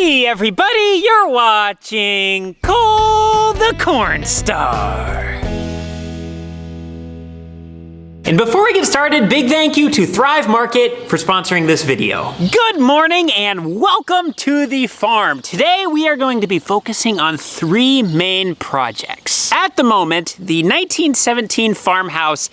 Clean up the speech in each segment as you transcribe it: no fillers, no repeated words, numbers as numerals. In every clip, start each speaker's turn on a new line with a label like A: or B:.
A: Hey everybody, you're watching Cole the Corn Star. And before we get started, big thank you to Thrive Market for sponsoring this video. Good morning and welcome to the farm. Today we are going to be focusing on three main projects. At the moment, the 1917 farmhouse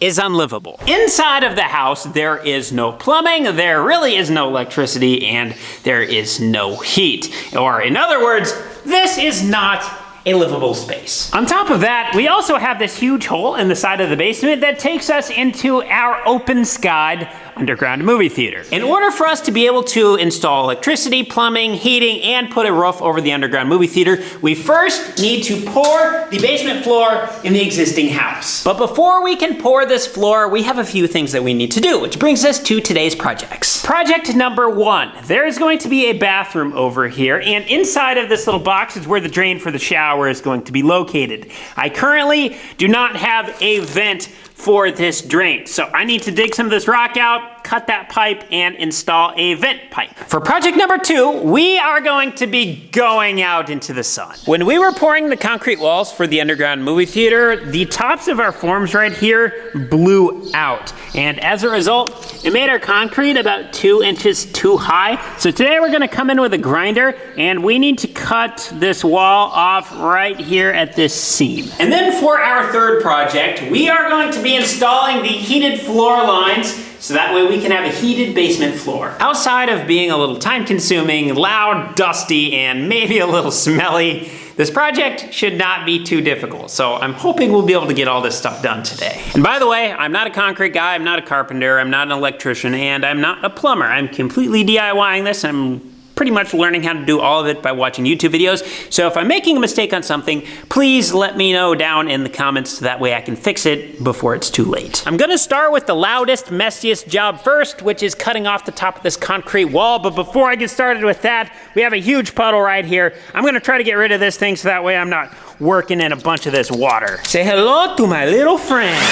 A: is unlivable. Inside of the house, there is no plumbing, there really is no electricity, and there is no heat. Or in other words, this is not a livable space. On top of that, we also have this huge hole in the side of the basement that takes us into our open skied underground movie theater. In order for us to be able to install electricity, plumbing, heating, and put a roof over the underground movie theater, we first need to pour the basement floor in the existing house. But before we can pour this floor, we have a few things that we need to do, which brings us to today's projects. Project number one, there is going to be a bathroom over here, and inside of this little box is where the drain for the shower is going to be located. I currently do not have a vent for this drain, so I need to dig some of this rock out, cut that pipe, and install a vent pipe. For project number two, we are going to be going out into the sun. When we were pouring the concrete walls for the underground movie theater, the tops of our forms right here blew out, and as a result, it made our concrete about 2 inches too high. So today we're gonna come in with a grinder, and we need to cut this wall off right here at this seam. And then for our third project, we are going to be installing the heated floor lines so that way we can have a heated basement floor. Outside of being a little time-consuming, loud, dusty, and maybe a little smelly, this project should not be too difficult, so I'm hoping we'll be able to get all this stuff done today. And by the way, I'm not a concrete guy, I'm not a carpenter, I'm not an electrician, and I'm not a plumber. I'm completely DIYing this. I'm pretty much learning how to do all of it by watching YouTube videos. So if I'm making a mistake on something, please let me know down in the comments so that way I can fix it before it's too late. I'm gonna start with the loudest, messiest job first, which is cutting off the top of this concrete wall. But before I get started with that, we have a huge puddle right here. I'm gonna try to get rid of this thing so that way I'm not working in a bunch of this water. Say hello to my little friend.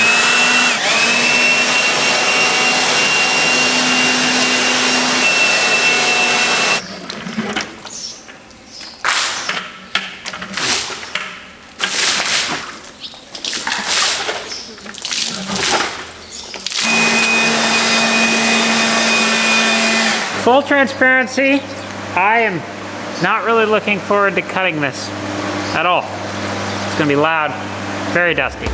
A: Full transparency, I am not really looking forward to cutting this at all. It's gonna be loud, very dusty.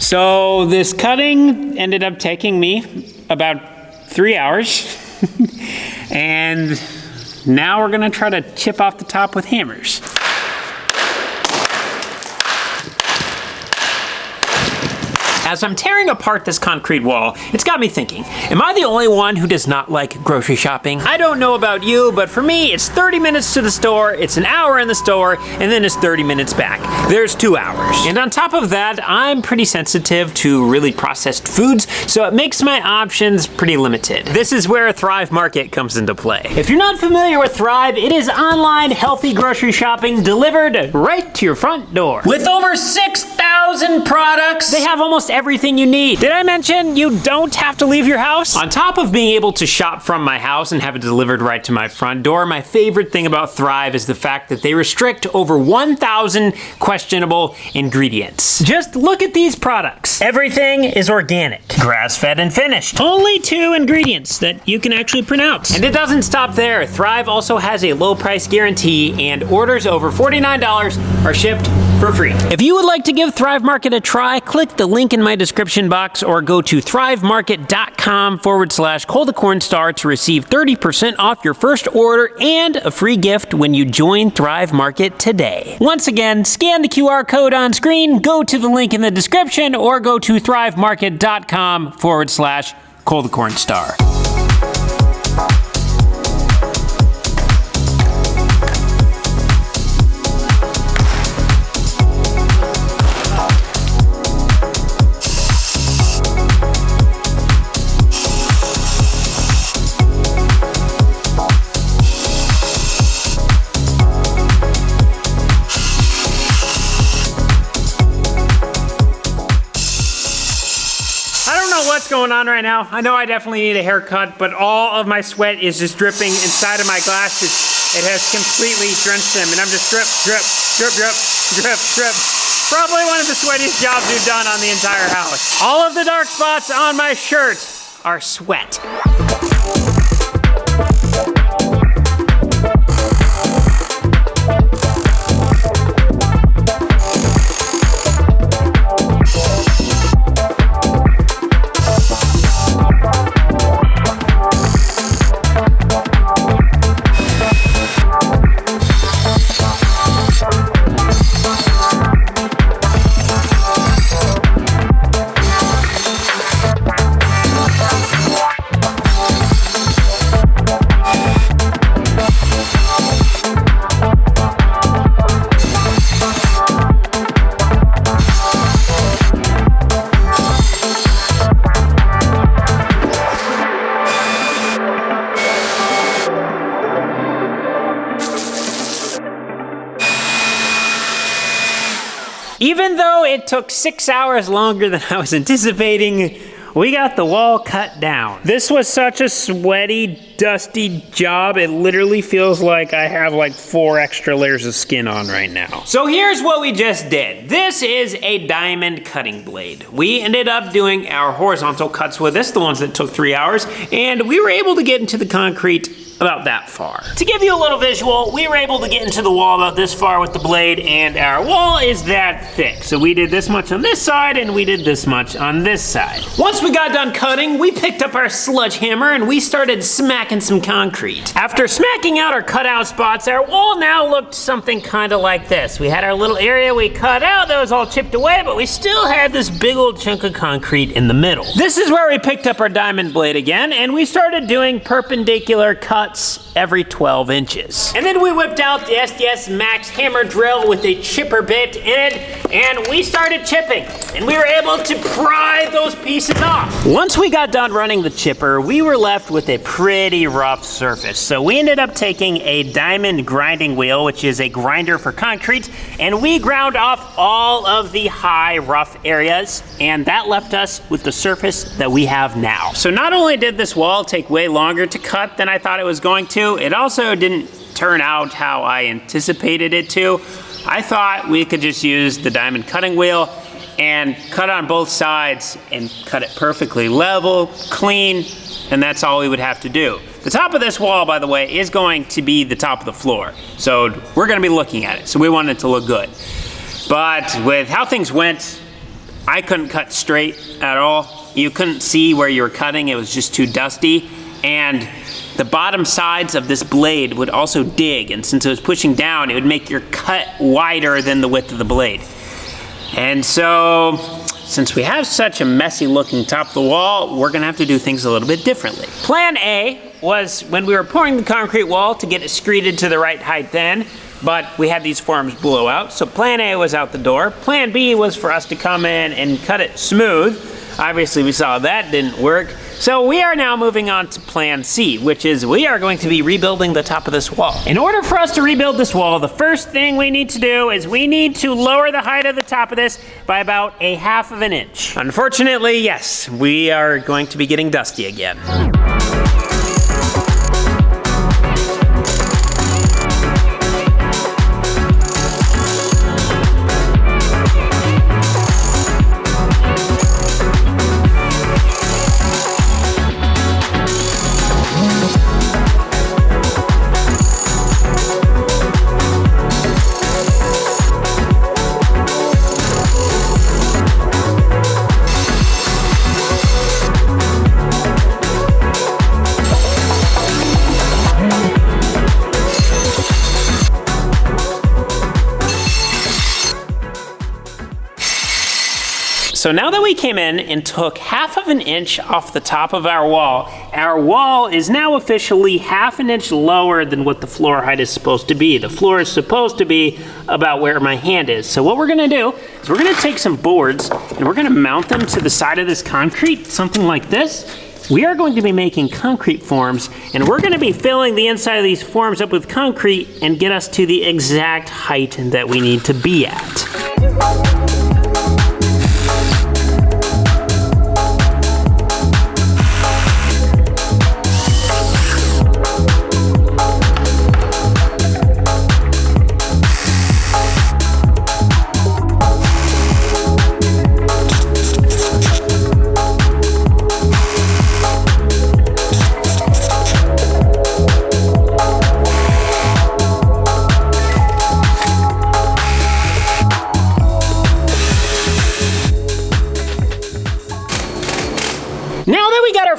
A: So this cutting ended up taking me about 3 hours. And now we're gonna try to chip off the top with hammers. As I'm tearing apart this concrete wall, it's got me thinking, am I the only one who does not like grocery shopping? I don't know about you, but for me, it's 30 minutes to the store, it's an hour in the store, and then it's 30 minutes back. There's 2 hours. And on top of that, I'm pretty sensitive to really processed foods, so it makes my options pretty limited. This is where Thrive Market comes into play. If you're not familiar with Thrive, it is online healthy grocery shopping delivered right to your front door. With over 6,000 products, they have almost everything you need. Did I mention you don't have to leave your house? On top of being able to shop from my house and have it delivered right to my front door, my favorite thing about Thrive is the fact that they restrict over 1,000 questionable ingredients. Just look at these products. Everything is organic, grass-fed and finished. Only 2 ingredients that you can actually pronounce. And it doesn't stop there. Thrive also has a low price guarantee, and orders over $49 are shipped for free. If you would like to give Thrive Market a try, click the link in my description box or go to thrivemarket.com/CallTheCornStar to receive 30% off your first order and a free gift when you join Thrive Market today. Once again, scan the QR code on screen, go to the link in the description, or go to thrivemarket.com/CallTheCornStar. What's going on right now? I know I definitely need a haircut, but all of my sweat is just dripping inside of my glasses. It has completely drenched them, and I'm just drip, drip, drip, drip, drip, drip. Probably one of the sweatiest jobs we've done on the entire house. All of the dark spots on my shirt are sweat. Even though it took 6 hours longer than I was anticipating, we got the wall cut down. This was such a sweaty, dusty job. It literally feels like I have like 4 extra layers of skin on right now. So here's what we just did. This is a diamond cutting blade. We ended up doing our horizontal cuts with this, the ones that took 3 hours, and we were able to get into the concrete about that far. To give you a little visual, we were able to get into the wall about this far with the blade, and our wall is that thick. So we did this much on this side, and we did this much on this side. Once we got done cutting, we picked up our sludge hammer, and we started smacking some concrete. After smacking out our cutout spots, our wall now looked something kind of like this. We had our little area we cut out that was all chipped away, but we still had this big old chunk of concrete in the middle. This is where we picked up our diamond blade again, and we started doing perpendicular cuts every 12 inches. And then we whipped out the SDS Max hammer drill with a chipper bit in it, and we started chipping, and we were able to pry those pieces off. Once we got done running the chipper, we were left with a pretty rough surface. So we ended up taking a diamond grinding wheel, which is a grinder for concrete, and we ground off all of the high rough areas, and that left us with the surface that we have now. So not only did this wall take way longer to cut than I thought it was going to, it also didn't turn out how I anticipated it to. I thought we could just use the diamond cutting wheel and cut on both sides and cut it perfectly level, clean, and that's all we would have to do. The top of this wall, by the way, is going to be the top of the floor. So we're gonna be looking at it, so we want it to look good. But with how things went, I couldn't cut straight at all. You couldn't see where you were cutting, it was just too dusty. And the bottom sides of this blade would also dig, and since it was pushing down, it would make your cut wider than the width of the blade. And so, since we have such a messy looking top of the wall, we're gonna have to do things a little bit differently. Plan A was when we were pouring the concrete wall to get it screeded to the right height then, but we had these forms blow out, so plan A was out the door. Plan B was for us to come in and cut it smooth. Obviously we saw that didn't work. So we are now moving on to plan C, which is we are going to be rebuilding the top of this wall. In order for us to rebuild this wall, the first thing we need to do is we need to lower the height of the top of this by about 1/2 inch. Unfortunately, yes, we are going to be getting dusty again. So now that we came in and took 1/2 inch off the top of our wall is now officially 1/2 inch lower than what the floor height is supposed to be. The floor is supposed to be about where my hand is. So what we're gonna do is we're gonna take some boards and we're gonna mount them to the side of this concrete, something like this. We are going to be making concrete forms, and we're gonna be filling the inside of these forms up with concrete and get us to the exact height that we need to be at.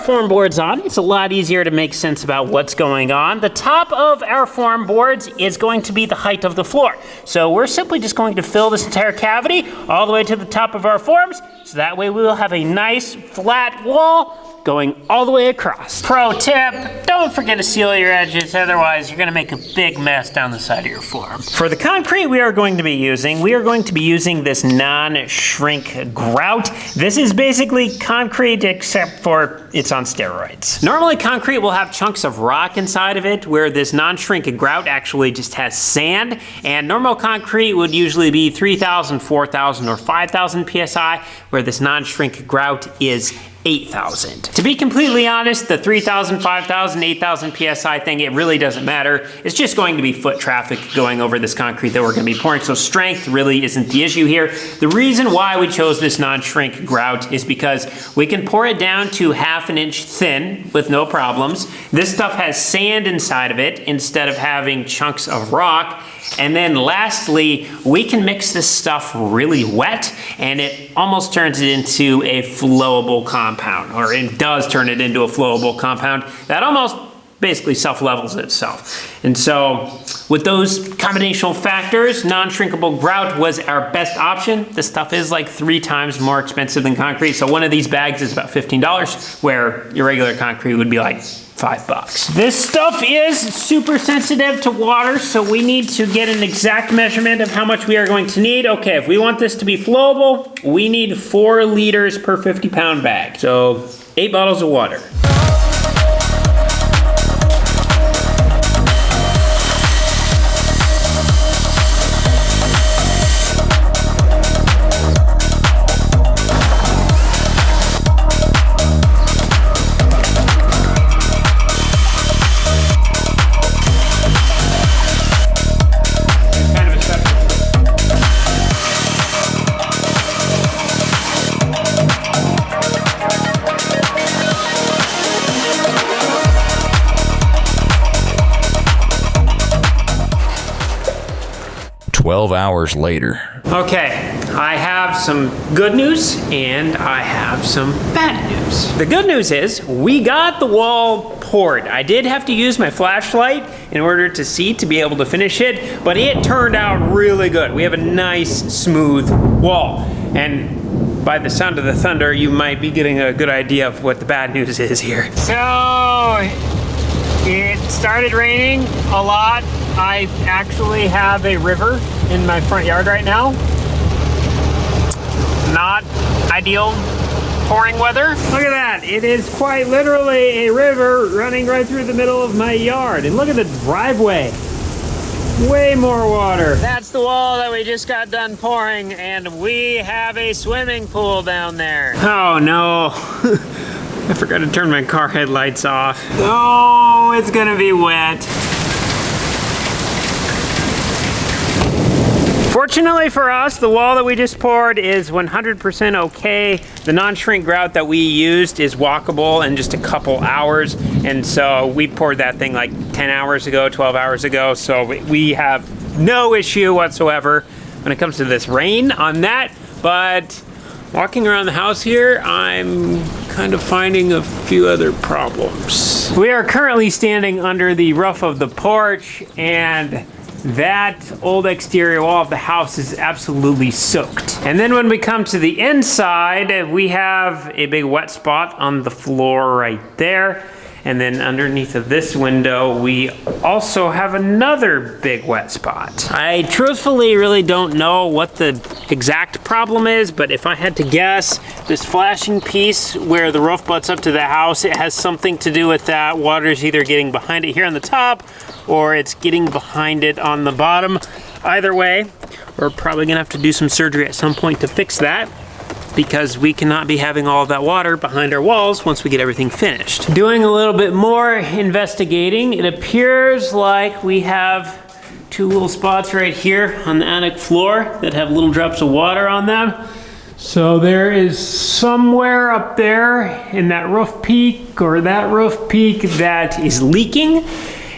A: Form boards on, it's a lot easier to make sense about what's going on. The top of our form boards is going to be the height of the floor. So we're simply just going to fill this entire cavity all the way to the top of our forms, so that way we will have a nice flat wall going all the way across. Pro tip, don't forget to seal your edges, otherwise you're gonna make a big mess down the side of your form. For the concrete we are going to be using this non-shrink grout. This is basically concrete except for it's on steroids. Normally concrete will have chunks of rock inside of it, where this non-shrink grout actually just has sand, and normal concrete would usually be 3,000, 4,000, or 5,000 PSI, where this non-shrink grout is 8,000. To be completely honest, the 3,000, 5,000, 8,000 PSI thing, it really doesn't matter. It's just going to be foot traffic going over this concrete that we're gonna be pouring, so strength really isn't the issue here. The reason why we chose this non-shrink grout is because we can pour it down to 1/2 inch thin with no problems. This stuff has sand inside of it instead of having chunks of rock. And then lastly, we can mix this stuff really wet, and it almost turns it into a flowable compound, or it does turn it into a flowable compound that almost basically self-levels itself. And so with those combinational factors, non-shrinkable grout was our best option. This stuff is like 3 times more expensive than concrete. So one of these bags is about $15, where your regular concrete would be like $5. This stuff is super sensitive to water, so we need to get an exact measurement of how much we are going to need. Okay, if we want this to be flowable, we need 4 liters per 50-pound bag. So 8 bottles of water.
B: Hours later.
A: Okay, I have some good news and I have some bad news. The good news is we got the wall poured. I did have to use my flashlight in order to see to be able to finish it, but it turned out really good. We have a nice smooth wall, and by the sound of the thunder you might be getting a good idea of what the bad news is here. So it started raining a lot. I actually have a river in my front yard right now. Not ideal pouring weather. Look at that. It is quite literally a river running right through the middle of my yard. And look at the driveway. Way more water. That's the wall that we just got done pouring, and we have a swimming pool down there. Oh no. I forgot to turn my car headlights off. Oh, it's gonna be wet. Fortunately for us, the wall that we just poured is 100% okay. The non-shrink grout that we used is walkable in just a couple hours. And so we poured that thing like 10 hours ago, 12 hours ago. So we have no issue whatsoever when it comes to this rain on that. But walking around the house here, I'm kind of finding a few other problems. We are currently standing under the roof of the porch, and that old exterior wall of the house is absolutely soaked. And then when we come to the inside, we have a big wet spot on the floor right there. And then underneath of this window, we also have another big wet spot. I truthfully really don't know what the exact problem is, but if I had to guess, this flashing piece where the roof butts up to the house, it has something to do with that. Water's either getting behind it here on the top, or it's getting behind it on the bottom. Either way, we're probably gonna have to do some surgery at some point to fix that, because we cannot be having all of that water behind our walls once we get everything finished. Doing a little bit more investigating, it appears like we have two little spots right here on the attic floor that have little drops of water on them. So there is somewhere up there in that roof peak or that roof peak that is leaking.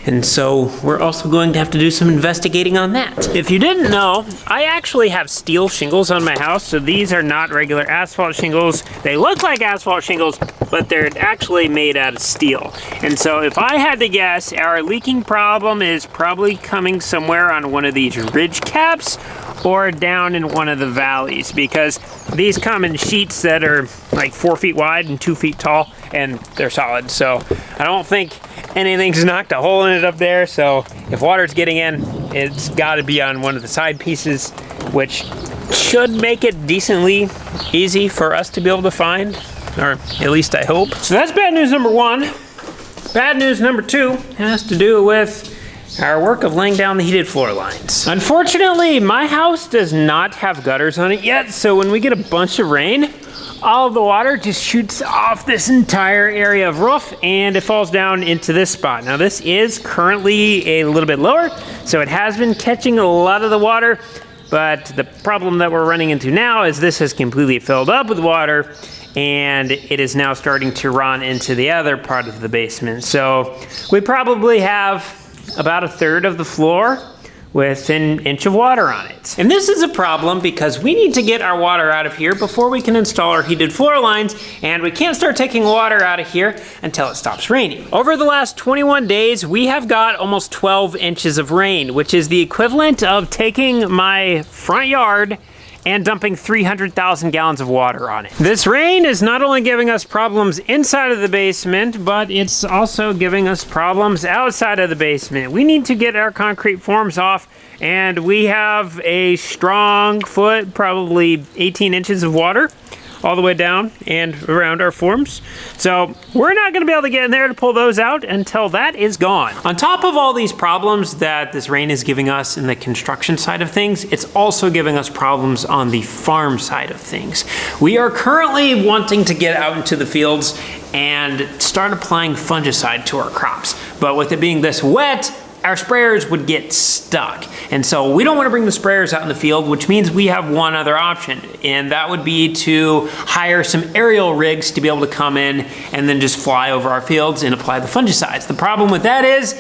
A: And so we're also going to have to do some investigating on that. If you didn't know, I actually have steel shingles on my house. So these are not regular asphalt shingles. They look like asphalt shingles, but they're actually made out of steel. And so if I had to guess, our leaking problem is probably coming somewhere on one of these ridge caps or down in one of the valleys, because these come in sheets that are like 4 feet wide and 2 feet tall, and they're solid. So I don't think anything's knocked a hole in it up there. So if water's getting in, it's got to be on one of the side pieces, which should make it decently easy for us to be able to find, or at least I hope. So that's bad news number one. Bad news number two has to do with our work of laying down the heated floor lines. Unfortunately, my house does not have gutters on it yet, so when we get a bunch of rain, all of the water just shoots off this entire area of roof and it falls down into this spot. Now this is currently a little bit lower, so it has been catching a lot of the water, but the problem that we're running into now is this has completely filled up with water and it is now starting to run into the other part of the basement. So we probably have about a third of the floor with an inch of water on it. And this is a problem because we need to get our water out of here before we can install our heated floor lines, and we can't start taking water out of here until it stops raining. Over the last 21 days, we have got almost 12 inches of rain, which is the equivalent of taking my front yard and dumping 300,000 gallons of water on it. This rain is not only giving us problems inside of the basement, but it's also giving us problems outside of the basement. We need to get our concrete forms off, and we have a strong foot, probably 18 inches of water all the way down and around our forms. So we're not gonna be able to get in there to pull those out until that is gone. On top of all these problems that this rain is giving us in the construction side of things, it's also giving us problems on the farm side of things. We are currently wanting to get out into the fields and start applying fungicide to our crops. But with it being this wet, our sprayers would get stuck. And so we don't want to bring the sprayers out in the field, which means we have one other option, and that would be to hire some aerial rigs to be able to come in and then just fly over our fields and apply the fungicides. The problem with that is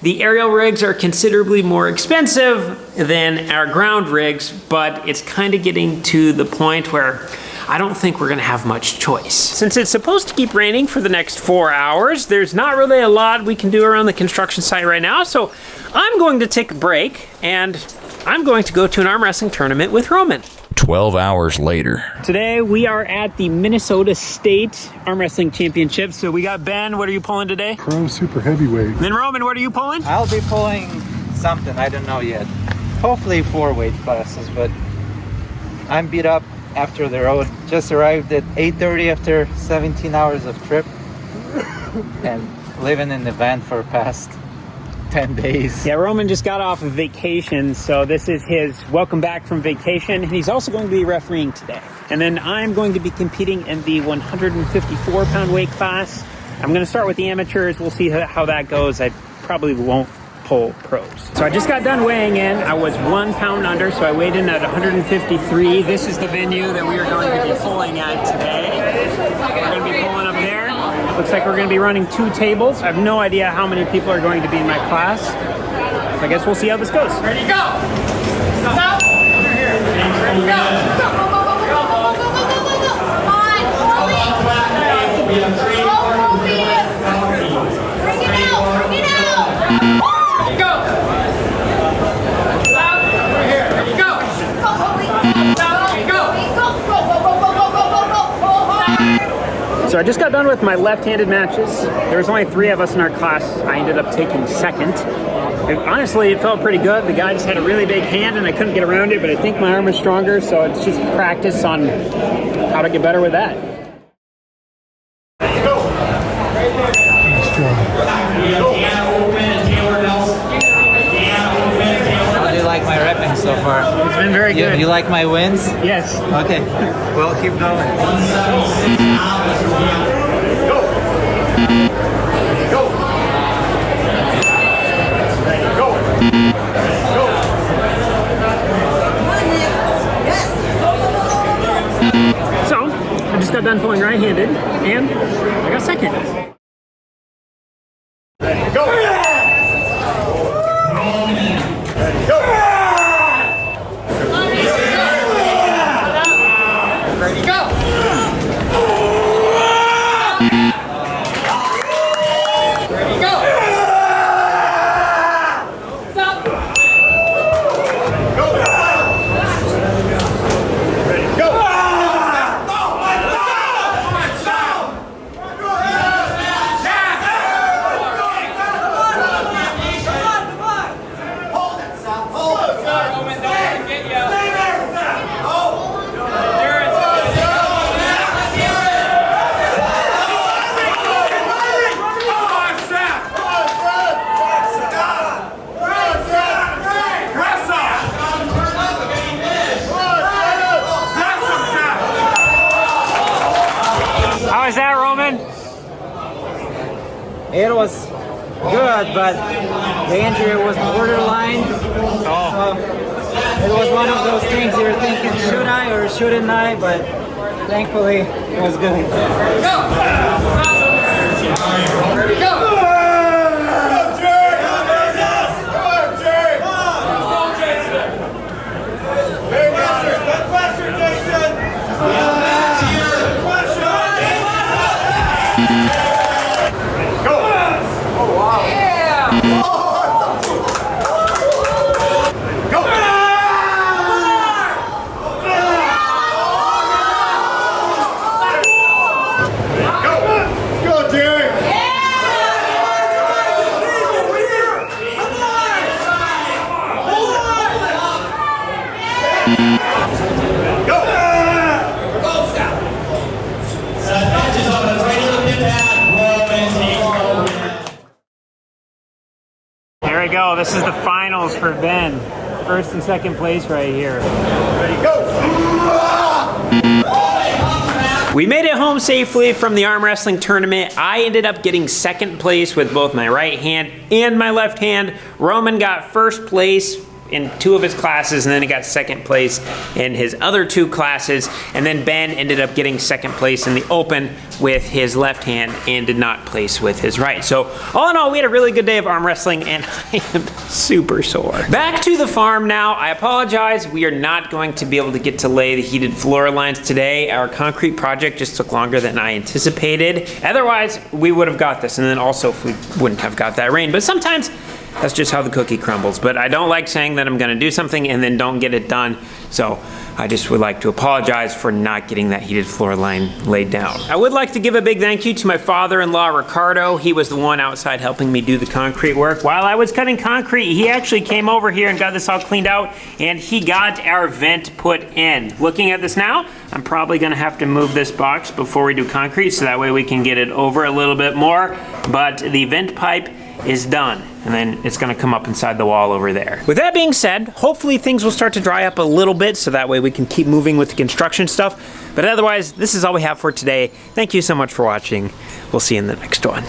A: the aerial rigs are considerably more expensive than our ground rigs, but it's kind of getting to the point where I don't think we're gonna have much choice. Since it's supposed to keep raining for the next 4 hours, there's not really a lot we can do around the construction site right now, so I'm going to take a break and I'm going to go to an arm wrestling tournament with Roman.
B: 12 hours later.
A: Today we are at the Minnesota State Arm Wrestling Championship. So we got Ben, what are you pulling today?
C: Pro super heavyweight.
A: Then Roman, what are you pulling?
D: I'll be pulling something, I don't know yet. Hopefully 4 weight classes, but I'm beat up after the road. Just arrived at 8:30 after 17 hours of trip and living in the van for past 10 days.
A: Yeah, Roman just got off of vacation, so this is his welcome back from vacation, and he's also going to be refereeing today. And then I'm going to be competing in the 154-pound weight class. I'm going to start with the amateurs. We'll see how that goes. I probably won't pull pros. So I just got done weighing in. I was 1 pound under, so I weighed in at 153. This is the venue that we are going to be pulling at today. We're going to be pulling up there. Looks like we're going to be running 2 tables. I have no idea how many people are going to be in my class. So I guess we'll see how this goes.
E: Ready, go! Stop! Ready, go!
A: So I just got done with my left-handed matches. There was only 3 of us in our class. I ended up taking second. Honestly, it felt pretty good. The guy just had a really big hand and I couldn't get around it, but I think my arm is stronger, so it's just practice on how to get better with that.
D: How do you like my repping so far?
A: It's been very good.
D: You like my wins?
A: Yes.
D: Okay. Well, keep going.
A: So, I just got done pulling right-handed, and I got second. How is that, Roman?
D: It was good, but the injury was borderline. So it was one of those things you were thinking, should I or shouldn't I? But thankfully, it was good.
A: There we go. This is the finals for Ben. First and second place right here. Ready, go! We made it home safely from the arm wrestling tournament. I ended up getting second place with both my right hand and my left hand. Roman got first place in 2 of his classes, and then he got second place in his other 2 classes, and then Ben ended up getting second place in the open with his left hand and did not place with his right. So all in all, we had a really good day of arm wrestling, and I am super sore. Back to the farm now. I apologize, we are not going to be able to get to lay the heated floor lines today. Our concrete project just took longer than I anticipated. Otherwise, we would have got this, and then also if we wouldn't have got that rain. But sometimes that's just how the cookie crumbles. But I don't like saying that I'm gonna do something and then don't get it done. So I just would like to apologize for not getting that heated floor line laid down. I would like to give a big thank you to my father-in-law, Ricardo. He was the one outside helping me do the concrete work. While I was cutting concrete, he actually came over here and got this all cleaned out, and he got our vent put in. Looking at this now, I'm probably gonna have to move this box before we do concrete, so that way we can get it over a little bit more. But the vent pipe is done, and then it's gonna come up inside the wall over there. With that being said, hopefully things will start to dry up a little bit, so that way we can keep moving with the construction stuff. But otherwise, this is all we have for today. Thank you so much for watching. We'll see you in the next one.